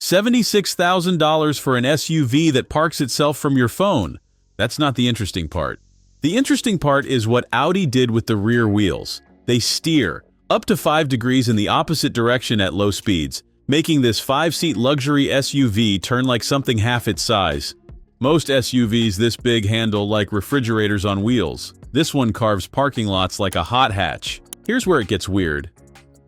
$76,000 for an SUV that parks itself from your phone. That's not the interesting part. The interesting part is what Audi did with the rear wheels. They steer up to 5 degrees in the opposite direction at low speeds, making this 5-seat luxury SUV turn like something half its size. Most SUVs this big handle like refrigerators on wheels. This one carves parking lots like a hot hatch. Here's where it gets weird.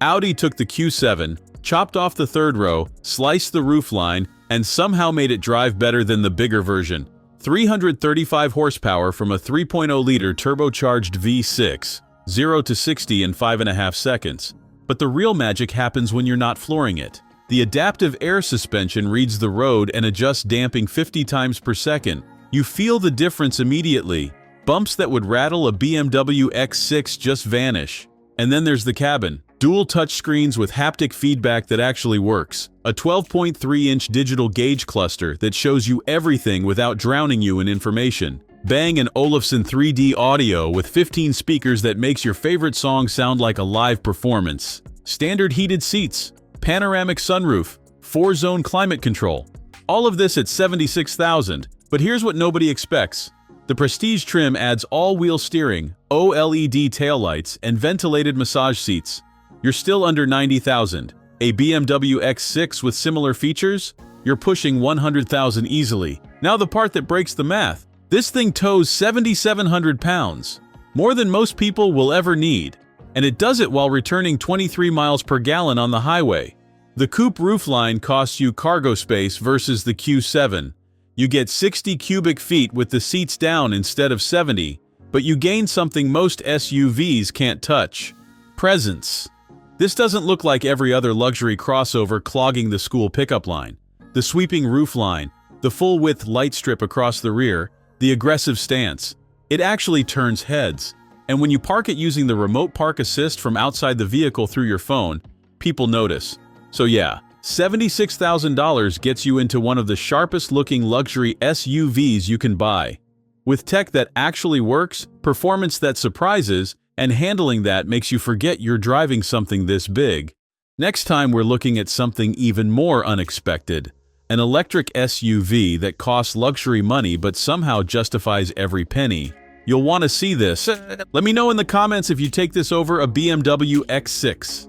Audi took the Q7, chopped off the third row, sliced the roofline, and somehow made it drive better than the bigger version. 335 horsepower from a 3.0-liter turbocharged V6, 0 to 60 in 5.5 seconds. But the real magic happens when you're not flooring it. The adaptive air suspension reads the road and adjusts damping 50 times per second. You feel the difference immediately. Bumps that would rattle a BMW X6 just vanish. And then there's the cabin. Dual touchscreens with haptic feedback that actually works. A 12.3-inch digital gauge cluster that shows you everything without drowning you in information. Bang and Olufsen 3D audio with 15 speakers that makes your favorite song sound like a live performance. Standard heated seats. Panoramic sunroof, 4-zone climate control. All of this at $76,000, but here's what nobody expects. The Prestige trim adds all-wheel steering, OLED taillights, and ventilated massage seats. You're still under $90,000. A BMW X6 with similar features? You're pushing $100,000 easily. Now the part that breaks the math. This thing tows 7,700 pounds, more than most people will ever need. And it does it while returning 23 miles per gallon on the highway. The coupe roofline costs you cargo space versus the Q7. You get 60 cubic feet with the seats down instead of 70, but you gain something most SUVs can't touch: presence. This doesn't look like every other luxury crossover clogging the school pickup line. The sweeping roofline, the full-width light strip across the rear, the aggressive stance. It actually turns heads. And when you park it using the remote park assist from outside the vehicle through your phone, people notice. So yeah, $76,000 gets you into one of the sharpest looking luxury SUVs you can buy. With tech that actually works, performance that surprises, and handling that makes you forget you're driving something this big. Next time we're looking at something even more unexpected. An electric SUV that costs luxury money but somehow justifies every penny. You'll want to see this. Let me know in the comments if you take this over a BMW X6.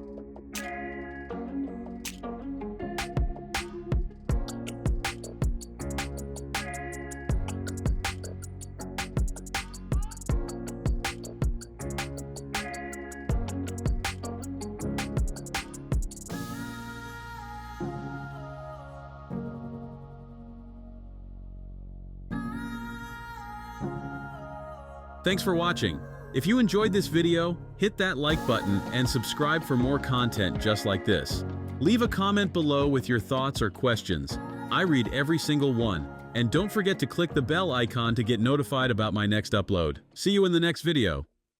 Thanks for watching. If you enjoyed this video, hit that like button and subscribe for more content just like this. Leave a comment below with your thoughts or questions. I read every single one. And don't forget to click the bell icon to get notified about my next upload. See you in the next video.